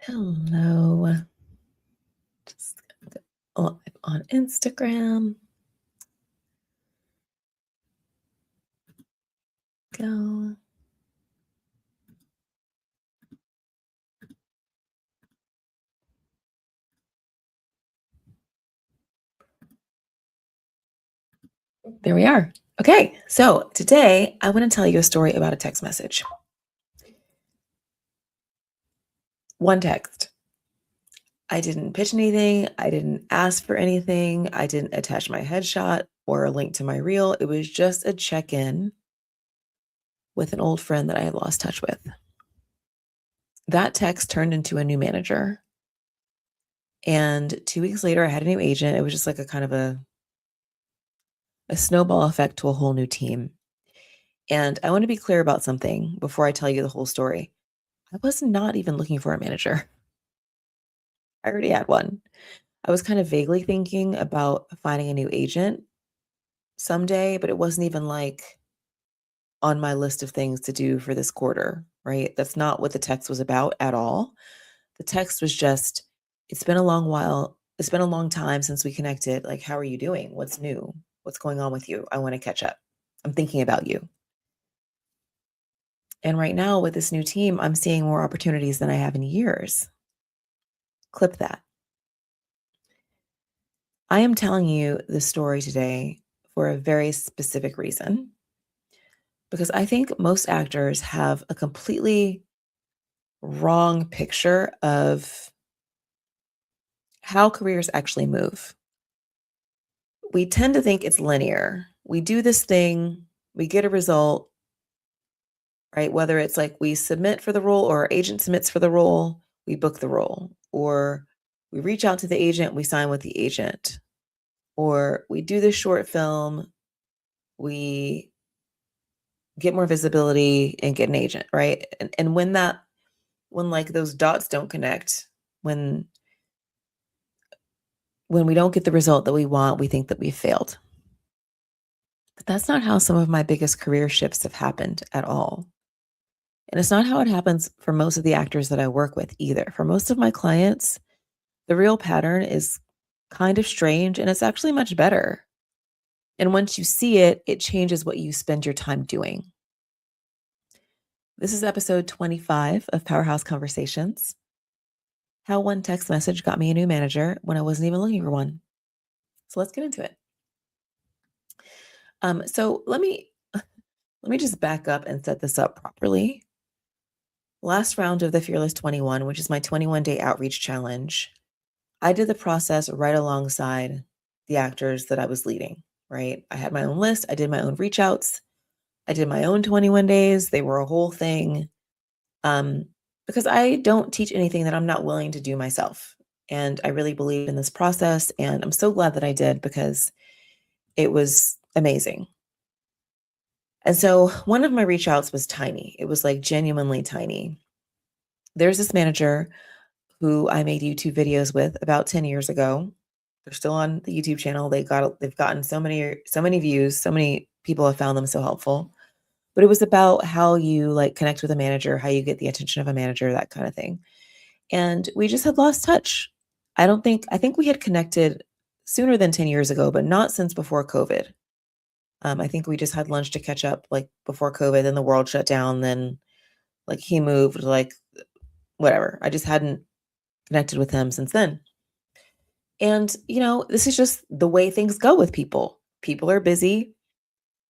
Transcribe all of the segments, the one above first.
Hello. Just live on Instagram. Go. There we are. Okay, so today I want to tell you a story about a text message. One text. I didn't pitch anything. I didn't ask for anything. I didn't attach my headshot or a link to my reel. It was just a check in with an old friend that I had lost touch with. That text turned into a new manager. And 2 weeks later, I had a new agent. It was just like a kind of a snowball effect to a whole new team. And I want to be clear about something before I tell you the whole story. I was not even looking for a manager. I already had one. I was kind of vaguely thinking about finding a new agent someday, but it wasn't even like on my list of things to do for this quarter, right? That's not what the text was about at all. The text was just, it's been a long while. It's been a long time since we connected. Like, how are you doing? What's new? What's going on with you? I want to catch up. I'm thinking about you. And right now with this new team, I'm seeing more opportunities than I have in years. Clip that. I am telling you this story today for a very specific reason, because I think most actors have a completely wrong picture of how careers actually move. We tend to think it's linear. We do this thing, we get a result, right? Whether it's like we submit for the role or our agent submits for the role, we book the role, or we reach out to the agent, we sign with the agent, or we do this short film, we get more visibility and get an agent, right? And when like those dots don't connect, when we don't get the result that we want, we think that we failed. But that's not how some of my biggest career shifts have happened at all. And it's not how it happens for most of the actors that I work with either. For most of my clients, the real pattern is kind of strange and it's actually much better. And once you see it, it changes what you spend your time doing. This is episode 25 of Powerhouse Conversations. How one text message got me a new manager when I wasn't even looking for one. So let's get into it. So let me just back up and set this up properly. Last round of the Fearless 21, which is my 21-day outreach challenge, I did the process right alongside the actors that I was leading, right? I had my own list. I did my own reach outs. I did my own 21 days. They were a whole thing. Because I don't teach anything that I'm not willing to do myself. And I really believe in this process. And I'm so glad that I did because it was amazing. And so one of my reach outs was tiny. It was like genuinely tiny. There's this manager who I made YouTube videos with about 10 years ago. They're still on the YouTube channel. They've gotten so many views. So many people have found them so helpful. But it was about how you like connect with a manager, how you get the attention of a manager, that kind of thing. And we just had lost touch. I think we had connected sooner than 10 years ago, but not since before COVID. I think we just had lunch to catch up like before COVID, then the world shut down, then like he moved, like whatever. I just hadn't connected with him since then. And, this is just the way things go with people. People are busy.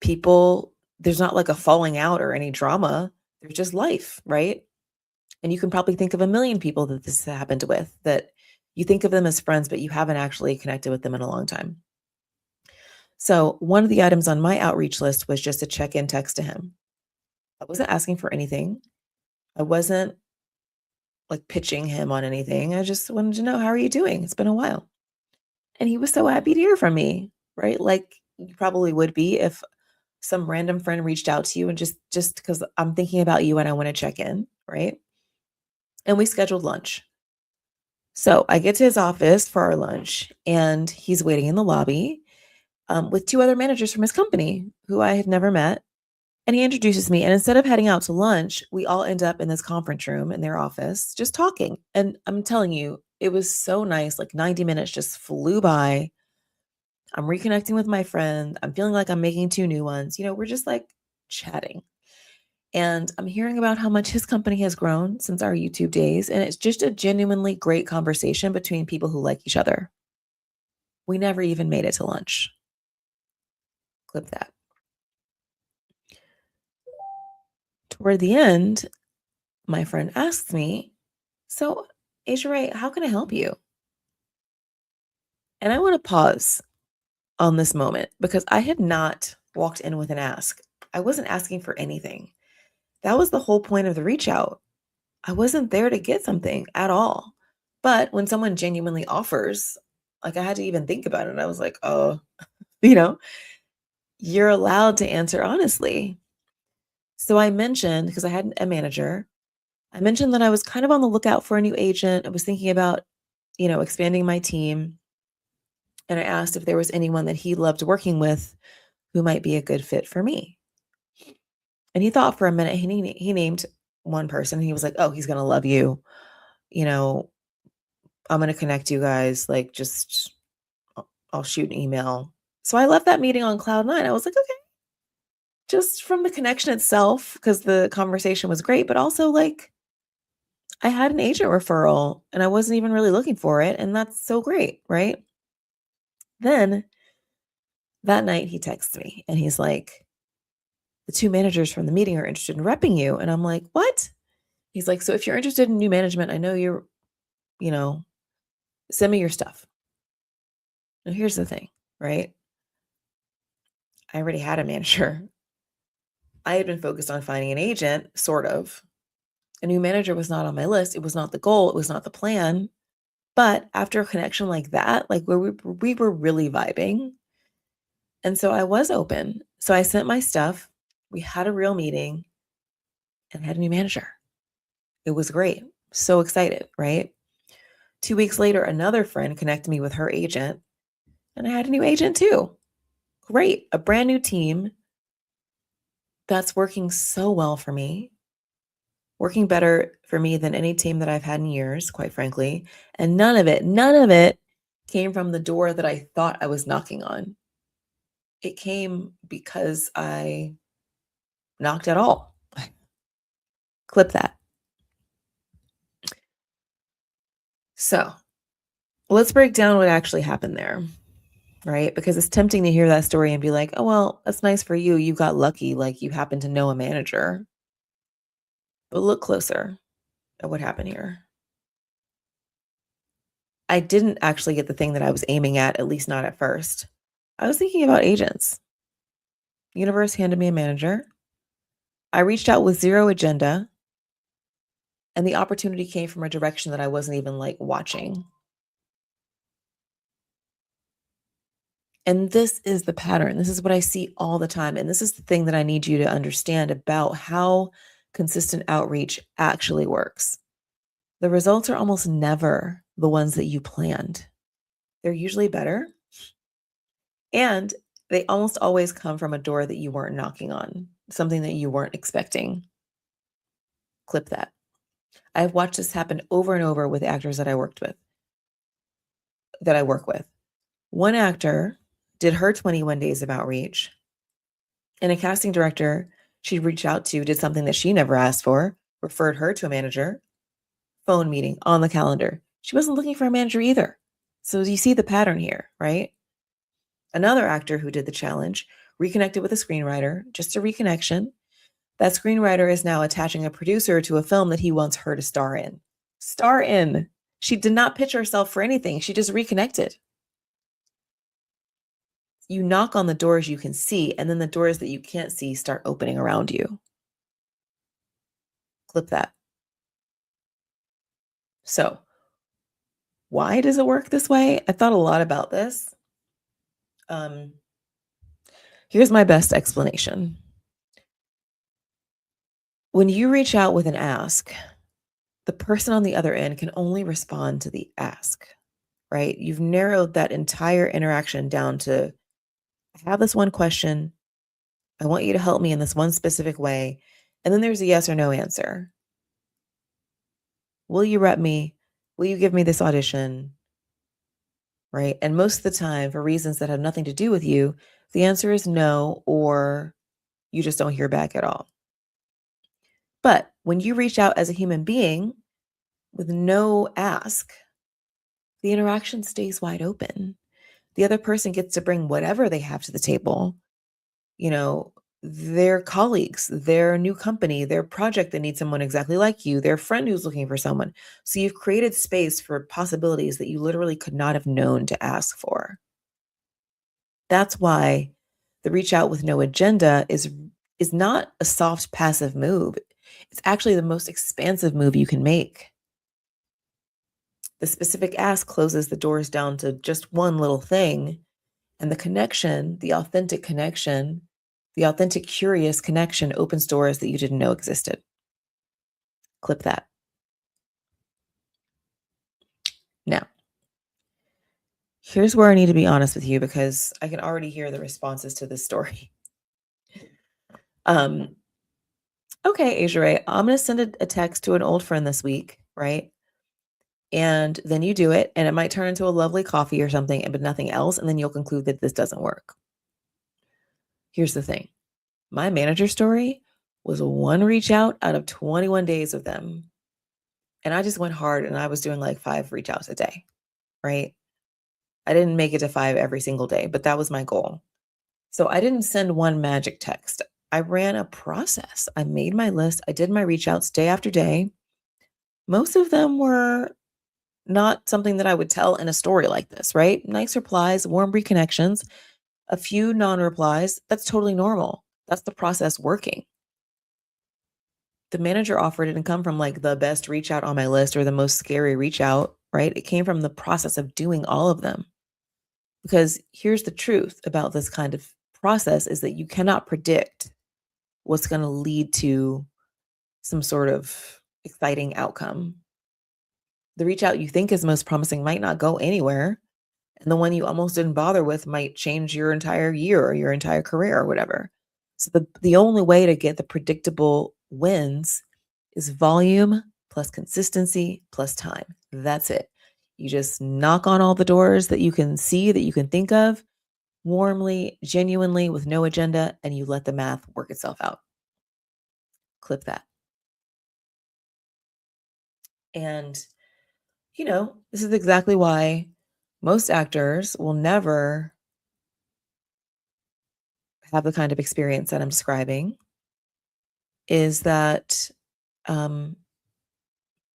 There's not like a falling out or any drama. There's just life, right? And you can probably think of a million people that this happened with, that you think of them as friends, but you haven't actually connected with them in a long time. So one of the items on my outreach list was just a check-in text to him. I wasn't asking for anything. I wasn't like pitching him on anything. I just wanted to know, how are you doing? It's been a while. And he was so happy to hear from me, right? Like you probably would be if some random friend reached out to you and just because I'm thinking about you and I want to check in, right? And we scheduled lunch. So I get to his office for our lunch and he's waiting in the lobby with two other managers from his company who I had never met. And he introduces me, and instead of heading out to lunch, we all end up in this conference room in their office just talking. And I'm telling you, it was so nice. Like 90 minutes just flew by. I'm reconnecting with my friend. I'm feeling like I'm making two new ones. We're just like chatting. And I'm hearing about how much his company has grown since our YouTube days. And it's just a genuinely great conversation between people who like each other. We never even made it to lunch. Clip that. Toward the end, my friend asks me, "So, Asia Ray, how can I help you?" And I want to pause on this moment because I had not walked in with an ask. I wasn't asking for anything. That was the whole point of the reach out. I wasn't there to get something at all. But when someone genuinely offers, like I had to even think about it. I was like, oh, you know, you're allowed to answer honestly. So I mentioned, because I had a manager, I mentioned that I was kind of on the lookout for a new agent. I was thinking about, expanding my team. And I asked if there was anyone that he loved working with who might be a good fit for me. And he thought for a minute, he named one person. He was like, oh, he's going to love you. You know, I'm going to connect you guys. Like, just, I'll shoot an email. So I left that meeting on cloud nine. I was like, okay, just from the connection itself, because the conversation was great, but also like I had an agent referral and I wasn't even really looking for it. And that's so great. Right. Then that night he texts me and he's like, the two managers from the meeting are interested in repping you. And I'm like, what? He's like, so if you're interested in new management, I know you're, you know, send me your stuff. Now here's the thing, right? I already had a manager. I had been focused on finding an agent, sort of. A new manager was not on my list. It was not the goal. It was not the plan. But after a connection like that, like where we were really vibing. And so I was open. So I sent my stuff. We had a real meeting and had a new manager. It was great. So excited, right? 2 weeks later, another friend connected me with her agent, and I had a new agent too. Great. A brand new team that's working so well for me, working better for me than any team that I've had in years, quite frankly. And none of it came from the door that I thought I was knocking on. It came because I knocked at all. Clip that. So let's break down what actually happened there, right? Because it's tempting to hear that story and be like, oh, well, that's nice for you. You got lucky. Like you happen to know a manager. But look closer at what happened here. I didn't actually get the thing that I was aiming at least not at first. I was thinking about agents. Universe handed me a manager. I reached out with zero agenda, and the opportunity came from a direction that I wasn't even like watching. And this is the pattern. This is what I see all the time. And this is the thing that I need you to understand about how consistent outreach actually works. The results are almost never the ones that you planned. They're usually better. And they almost always come from a door that you weren't knocking on, something that you weren't expecting. Clip that. I've watched this happen over and over with actors that I work with. One actor did her 21 days of outreach, and a casting director she reached out to did something that she never asked for, referred her to a manager, phone meeting on the calendar. She wasn't looking for a manager either. So you see the pattern here, right? Another actor who did the challenge reconnected with a screenwriter, just a reconnection. That screenwriter is now attaching a producer to a film that he wants her to star in. Star in. She did not pitch herself for anything. She just reconnected. You knock on the doors you can see, and then the doors that you can't see start opening around you. Clip that. So, why does it work this way? I thought a lot about this. Here's my best explanation. When you reach out with an ask, the person on the other end can only respond to the ask, right? You've narrowed that entire interaction down to I have this one question. I want you to help me in this one specific way. And then there's a yes or no answer. Will you rep me? Will you give me this audition? Right? And most of the time, for reasons that have nothing to do with you, the answer is no, or you just don't hear back at all. But when you reach out as a human being with no ask, the interaction stays wide open. The other person gets to bring whatever they have to the table, you know, their colleagues, their new company, their project that needs someone exactly like you, their friend who's looking for someone. So you've created space for possibilities that you literally could not have known to ask for. That's why the reach out with no agenda is not a soft passive move. It's actually the most expansive move you can make. The specific ask closes the doors down to just one little thing, and the connection, the authentic connection, the authentic curious connection opens doors that you didn't know existed. Clip that. Now, here's where I need to be honest with you because I can already hear the responses to this story. Okay, Asia Ray, I'm going to send a text to an old friend this week, right? And then you do it, and it might turn into a lovely coffee or something, but nothing else. And then you'll conclude that this doesn't work. Here's the thing. My manager story was one reach out of 21 days with them. And I just went hard and I was doing like 5 reach outs a day, right? I didn't make it to 5 every single day, but that was my goal. So I didn't send one magic text. I ran a process. I made my list. I did my reach outs day after day. Most of them were not something that I would tell in a story like this, right? Nice replies, warm reconnections, a few non-replies. That's totally normal. That's the process working. The manager offer didn't come from like the best reach out on my list or the most scary reach out, right? It came from the process of doing all of them. Because here's the truth about this kind of process is that you cannot predict what's going to lead to some sort of exciting outcome. The reach out you think is most promising might not go anywhere. And the one you almost didn't bother with might change your entire year or your entire career or whatever. So the only way to get the predictable wins is volume plus consistency plus time. That's it. You just knock on all the doors that you can see, that you can think of, warmly, genuinely, with no agenda, and you let the math work itself out. Clip that. And, this is exactly why most actors will never have the kind of experience that I'm describing, is that no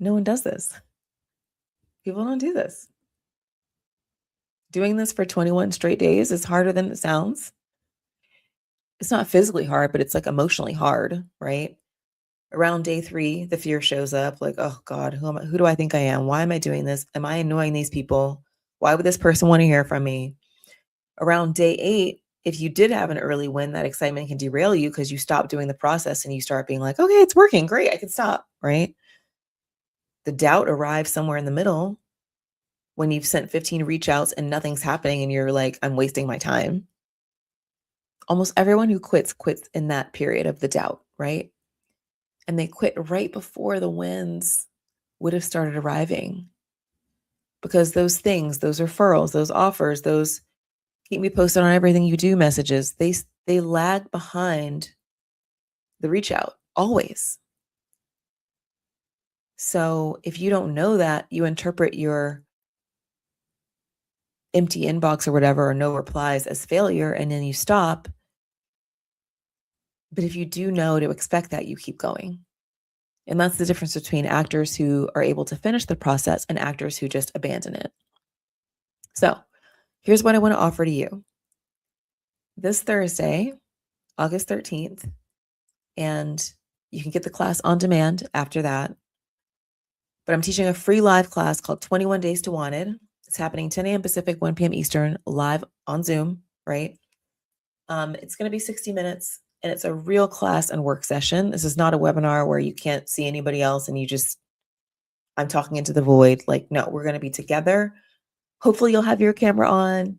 one does this. People don't do this. Doing this for 21 straight days is harder than it sounds. It's not physically hard, but it's like emotionally hard, right? Around day 3, the fear shows up like, oh God, who do I think I am? Why am I doing this? Am I annoying these people? Why would this person want to hear from me? Around day 8, if you did have an early win, that excitement can derail you because you stop doing the process and you start being like, okay, it's working. Great. I can stop, right? The doubt arrives somewhere in the middle when you've sent 15 reach outs and nothing's happening and you're like, I'm wasting my time. Almost everyone who quits in that period of the doubt, right? And they quit right before the wins would have started arriving. Because those things, those referrals, those offers, those keep me posted on everything you do messages, they lag behind the reach out always. So if you don't know that, you interpret your empty inbox or whatever, or no replies as failure, and then you stop. But if you do know to expect that, you keep going. And that's the difference between actors who are able to finish the process and actors who just abandon it. So here's what I want to offer to you. This Thursday, August 13th, and you can get the class on demand after that. But I'm teaching a free live class called 21 Days to Wanted. It's happening 10 a.m. Pacific, 1 p.m. Eastern, live on Zoom, right? It's going to be 60 minutes, and it's a real class and work session. This is not a webinar where you can't see anybody else and I'm talking into the void. Like, no, we're going to be together. Hopefully you'll have your camera on,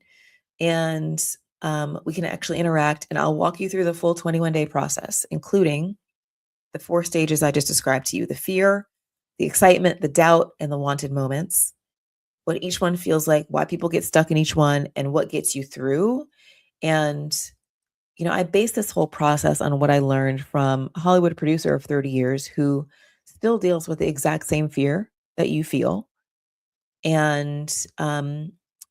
and We can actually interact, and I'll walk you through the full 21-day process, including the 4 stages I just described to you: the fear, the excitement, the doubt, and the wanted moments. What each one feels like, why people get stuck in each one, and what gets you through. And, I base this whole process on what I learned from a Hollywood producer of 30 years who still deals with the exact same fear that you feel. And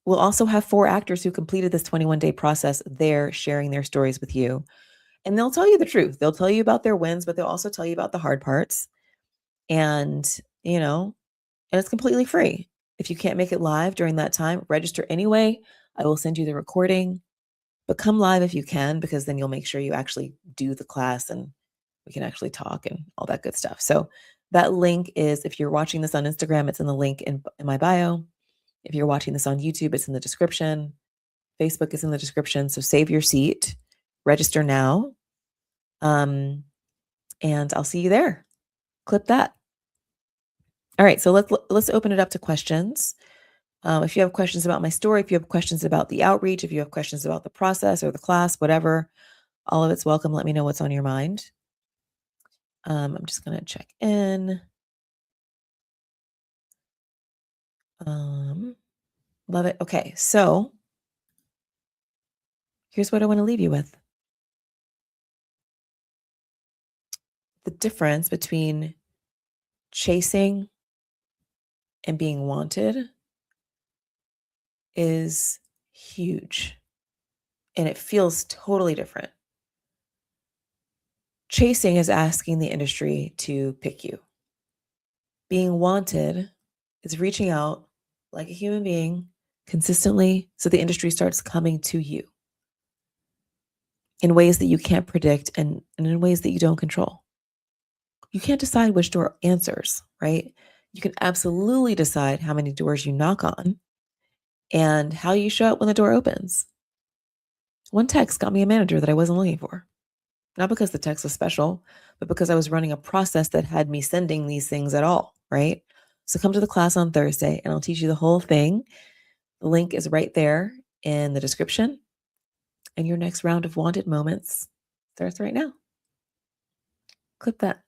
we'll also have 4 actors who completed this 21-day process there sharing their stories with you. And they'll tell you the truth. They'll tell you about their wins, but they'll also tell you about the hard parts. And, and it's completely free. If you can't make it live during that time, register anyway. I will send you the recording, but come live if you can, because then you'll make sure you actually do the class and we can actually talk and all that good stuff. So that link is, if you're watching this on Instagram, it's in the link in my bio. If you're watching this on YouTube, it's in the description. Facebook is in the description. So save your seat, register now. And I'll see you there. Clip that. All right. So let's open it up to questions. If you have questions about my story, if you have questions about the outreach, if you have questions about the process or the class, whatever, all of it's welcome. Let me know what's on your mind. I'm just going to check in. Love it. Okay. So here's what I want to leave you with. The difference between chasing and being wanted is huge. And it feels totally different. Chasing is asking the industry to pick you. Being wanted is reaching out like a human being consistently so the industry starts coming to you in ways that you can't predict and in ways that you don't control. You can't decide which door answers, right? You can absolutely decide how many doors you knock on and how you show up when the door opens. One text got me a manager that I wasn't looking for. Not because the text was special, but because I was running a process that had me sending these things at all, right? So come to the class on Thursday and I'll teach you the whole thing. The link is right there in the description. And your next round of wanted moments starts right now. Clip that.